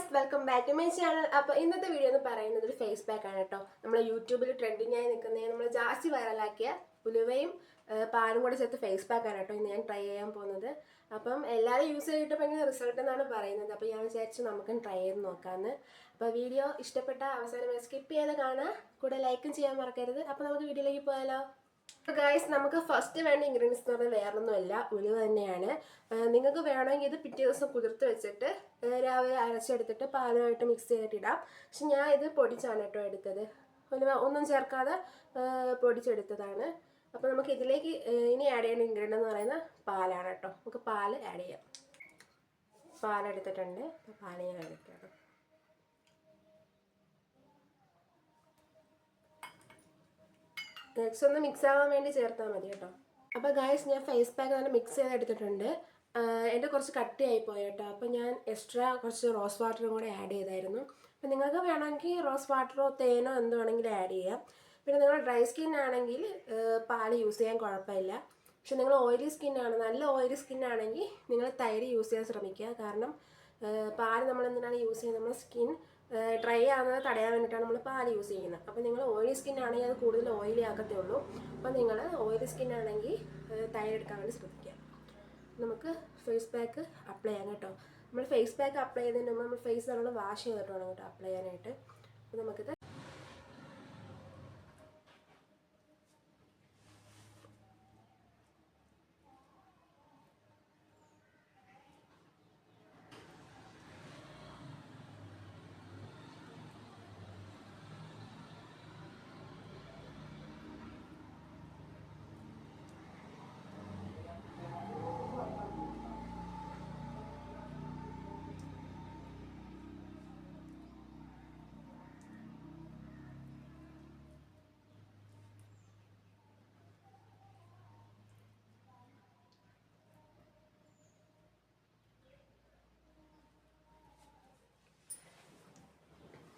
Guys, welcome back to my channel. അപ്പോൾ ഇന്നത്തെ video എന്ന് പറയുന്നത് ഒരു ഫേസ് പാക്ക് ആണ് കേട്ടോ. നമ്മൾ യൂട്യൂബിൽ ട്രെൻഡിങ് ആയി നിൽക്കുന്ന നമ്മൾ ജാസ്തി വൈറലാക്കിയ ഉലുവയും പാലും കൂടെ ചേർത്ത് ഫേസ് പാക്ക് ആണ് കേട്ടോ ഇന്ന് ഞാൻ ട്രൈ ചെയ്യാൻ പോകുന്നത്. അപ്പം എല്ലാവരും യൂസ് ചെയ്തിട്ട് ഭയങ്കര റിസൾട്ട് എന്നാണ് പറയുന്നത്. അപ്പോൾ ഞാൻ വിചാരിച്ചു നമുക്കും ട്രൈ ചെയ്ത് നോക്കാമെന്ന്. അപ്പോൾ വീഡിയോ ഇഷ്ടപ്പെട്ട അവസാനം സ്കിപ്പ് ചെയ്ത് കാണുക, കൂടെ ലൈക്കും ചെയ്യാൻ മറക്കരുത്. അപ്പോൾ നമുക്ക് വീഡിയോയിലേക്ക് പോയാലോ. ഗൈസ്, നമുക്ക് ഫസ്റ്റ് വേണ്ട ഇൻഗ്രീഡിയൻസ് എന്ന് പറഞ്ഞാൽ വേറൊന്നുമല്ല, ഉലുവ തന്നെയാണ്. നിങ്ങൾക്ക് വേണമെങ്കിൽ ഇത് പിറ്റേ ദിവസം കുതിർത്ത് വെച്ചിട്ട് രാവിലെ അരച്ചെടുത്തിട്ട് പാലുമായിട്ട് മിക്സ് ചെയ്തിട്ട് ഇടാം. പക്ഷെ ഞാൻ ഇത് പൊടിച്ചാണ് കേട്ടോ എടുത്തത്, ഉലുവ ഒന്നും ചേർക്കാതെ പൊടിച്ചെടുത്തതാണ്. അപ്പോൾ നമുക്ക് ഇതിലേക്ക് ഇനി ആഡ് ചെയ്യേണ്ട ഇൻഗ്രീഡിയൻ്റ് എന്ന് പറയുന്നത് പാലാണ് കേട്ടോ. നമുക്ക് പാല് ആഡ് ചെയ്യാം. പാലെടുത്തിട്ടുണ്ട്, പാല് ഞാൻ എടുക്കാം. നെക്സ്റ്റ് ഒന്ന് മിക്സ് ആവാൻ വേണ്ടി ചേർത്താൽ മതി കേട്ടോ. അപ്പോൾ ഗൈസ്, ഞാൻ ഫേസ് പാക്ക് നല്ല മിക്സ് ചെയ്തെടുത്തിട്ടുണ്ട്. എൻ്റെ കുറച്ച് കട്ടിയായി പോയി കേട്ടോ. അപ്പോൾ ഞാൻ എക്സ്ട്രാ കുറച്ച് റോസ് വാട്ടറും കൂടെ ആഡ് ചെയ്തായിരുന്നു. അപ്പോൾ നിങ്ങൾക്ക് വേണമെങ്കിൽ റോസ് വാട്ടറോ തേനോ എന്ത് വേണമെങ്കിലും ആഡ് ചെയ്യാം. പിന്നെ നിങ്ങൾ ഡ്രൈ സ്കിൻ ആണെങ്കിൽ പാല് യൂസ് ചെയ്യാൻ കുഴപ്പമില്ല. പക്ഷെ നിങ്ങൾ ഓയിലി സ്കിന്നാണ്, നല്ല ഓയിലി സ്കിന്നാണെങ്കിൽ നിങ്ങൾ തൈര് യൂസ് ചെയ്യാൻ ശ്രമിക്കുക. കാരണം പാല് നമ്മൾ എന്തിനാണ് യൂസ് ചെയ്യുന്നത്, നമ്മുടെ സ്കിൻ ഡ്രൈ ആകുന്നത് തടയാൻ വേണ്ടിയിട്ടാണ് നമ്മൾ പാൽ യൂസ് ചെയ്യുന്നത്. അപ്പോൾ നിങ്ങൾ ഓയിലി സ്കിൻ ആണെങ്കിൽ അത് കൂടുതൽ ഓയിലി ആക്കത്തേ ഉള്ളൂ. അപ്പോൾ നിങ്ങൾ ഓയിലി സ്കിൻ ആണെങ്കിൽ തൈര് എടുക്കാൻ വേണ്ടി ശ്രദ്ധിക്കുക. നമുക്ക് ഫേസ് പാക്ക് അപ്ലൈ ചെയ്യാൻ കേട്ടോ. നമ്മൾ ഫേസ് പാക്ക് അപ്ലൈ ചെയ്തതിന് മുമ്പ് നമ്മൾ ഫേസ് നമ്മൾ വാഷ് ചെയ്തിട്ട് വേണം കേട്ടോ അപ്ലൈ ചെയ്യാനായിട്ട്. അപ്പോൾ നമുക്കിത്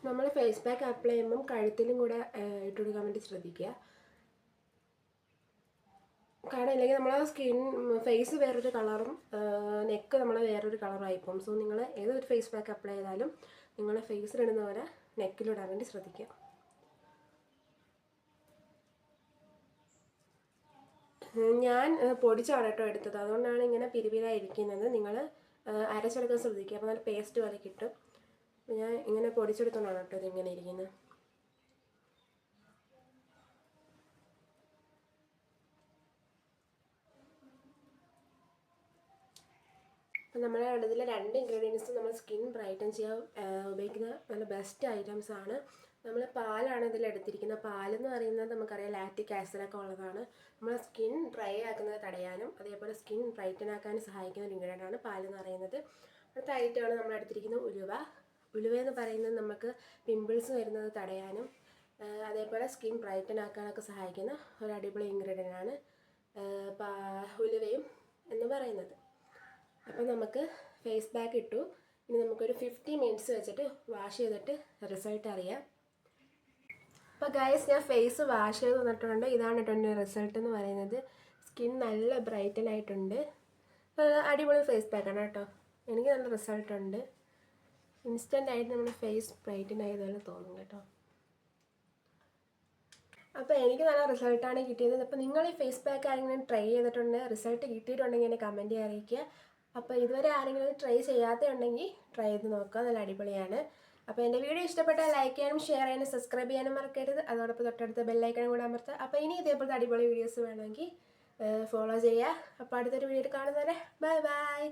നമ്മൾ ഫേസ് പാക്ക് അപ്ലൈ ചെയ്യുമ്പം കഴുത്തിലും കൂടെ ഇട്ട് കൊടുക്കാൻ വേണ്ടി ശ്രദ്ധിക്കുക. കാരണം ഇല്ലെങ്കിൽ നമ്മളെ ഫേസ് വേറൊരു കളറും നെക്ക് നമ്മൾ വേറൊരു കളറായിപ്പോകും. സോ നിങ്ങൾ ഏതൊരു ഫേസ് പാക്ക് അപ്ലൈ ചെയ്താലും നിങ്ങൾ ഫേസിലിടുന്ന പോലെ നെക്കിലിടാൻ വേണ്ടി ശ്രദ്ധിക്കുക. ഞാൻ പൊടിച്ചാണ് കേട്ടോ എടുത്തത്, അതുകൊണ്ടാണ് ഇങ്ങനെ പിരിപിരായിരിക്കുന്നത്. നിങ്ങൾ അരച്ചെടുക്കാൻ ശ്രദ്ധിക്കുക, അപ്പോൾ നല്ല പേസ്റ്റ് പോലെ കിട്ടും. ഞാൻ ഇങ്ങനെ പൊടിച്ചെടുത്തോണ്ടാണ് കേട്ടോ ഇതിങ്ങനെ ഇരിക്കുന്നത്. അപ്പം നമ്മുടെ ഇതിലെ 2 ഇൻഗ്രീഡിയൻസ് നമ്മൾ സ്കിൻ ബ്രൈറ്റൻ ചെയ്യാൻ ഉപയോഗിക്കുന്ന നല്ല ബെസ്റ്റ് ഐറ്റംസ് ആണ്. നമ്മൾ പാലാണ് ഇതിൽ എടുത്തിരിക്കുന്നത്. പാലെന്ന് പറയുന്നത് നമുക്കറിയാം ലാക്റ്റിക് ആസിഡൊക്കെ ഉള്ളതാണ്. നമ്മളെ സ്കിൻ ഡ്രൈ ആക്കുന്നത് തടയാനും അതേപോലെ സ്കിൻ ബ്രൈറ്റൻ ആക്കാനും സഹായിക്കുന്ന ഒരു ഇൻഗ്രീഡിയൻ്റ് ആണ് പാലെന്ന് പറയുന്നത്. അടുത്ത ഐറ്റമാണ് നമ്മൾ എടുത്തിരിക്കുന്നത് ഉലുവ. ഉലുവ എന്ന് പറയുന്നത് നമുക്ക് പിമ്പിൾസ് വരുന്നത് തടയാനും അതേപോലെ സ്കിൻ ബ്രൈറ്റൻ ആക്കാനൊക്കെ സഹായിക്കുന്ന ഒരു അടിപൊളി ഇൻഗ്രീഡിയൻ്റ് ആണ് ഉലുവയും എന്ന് പറയുന്നത്. അപ്പോൾ നമുക്ക് ഫേസ് പാക്ക് ഇട്ടു. ഇനി നമുക്കൊരു 50 മിനിറ്റ്സ് വെച്ചിട്ട് വാഷ് ചെയ്തിട്ട് റിസൾട്ട് അറിയാം. അപ്പോൾ ഗൈസ്, ഞാൻ ഫേസ് വാഷ് ചെയ്ത് തന്നിട്ടുണ്ട്. ഇതാണ് കേട്ടോ എൻ്റെ റിസൾട്ട് എന്ന് പറയുന്നത്. സ്കിൻ നല്ല ബ്രൈറ്റൻ ആയിട്ടുണ്ട്. അടിപൊളി ഫേസ് പാക്കാണ് കേട്ടോ. എനിക്ക് നല്ല റിസൾട്ട് ഉണ്ട്. ഇൻസ്റ്റൻ്റ് ആയിട്ട് നമ്മുടെ ഫേസ് ബ്രൈറ്റൻ ആയതുപോലെ തോന്നും കേട്ടോ. അപ്പോൾ എനിക്ക് നല്ല റിസൾട്ടാണ് കിട്ടിയത്. അപ്പോൾ നിങ്ങൾ ഈ ഫേസ് പാക്ക് ആരെങ്കിലും ട്രൈ ചെയ്തിട്ടുണ്ട്, റിസൾട്ട് കിട്ടിയിട്ടുണ്ടെങ്കിൽ എന്നെ കമൻറ്റ് ചെയ്യാൻ അറിയിക്കുക. അപ്പോൾ ഇതുവരെ ആരെങ്കിലും ട്രൈ ചെയ്യാത്തുണ്ടെങ്കിൽ ട്രൈ ചെയ്ത് നോക്കുക, നല്ല അടിപൊളിയാണ്. അപ്പോൾ എൻ്റെ വീഡിയോ ഇഷ്ടപ്പെട്ടാൽ ലൈക്ക് ചെയ്യാനും ഷെയർ ചെയ്യാനും സബ്സ്ക്രൈബ് ചെയ്യാനും മറക്കരുത്. അതോടൊപ്പം തൊട്ടടുത്ത ബെല്ലൈക്കനും കൂടെ അമർത്തുക. അപ്പോൾ ഇനി ഇതേപോലത്തെ അടിപൊളി വീഡിയോസ് വേണമെങ്കിൽ ഫോളോ ചെയ്യുക. അപ്പോൾ അടുത്തൊരു വീഡിയോ കാണുന്നവരെ ബൈ ബൈ.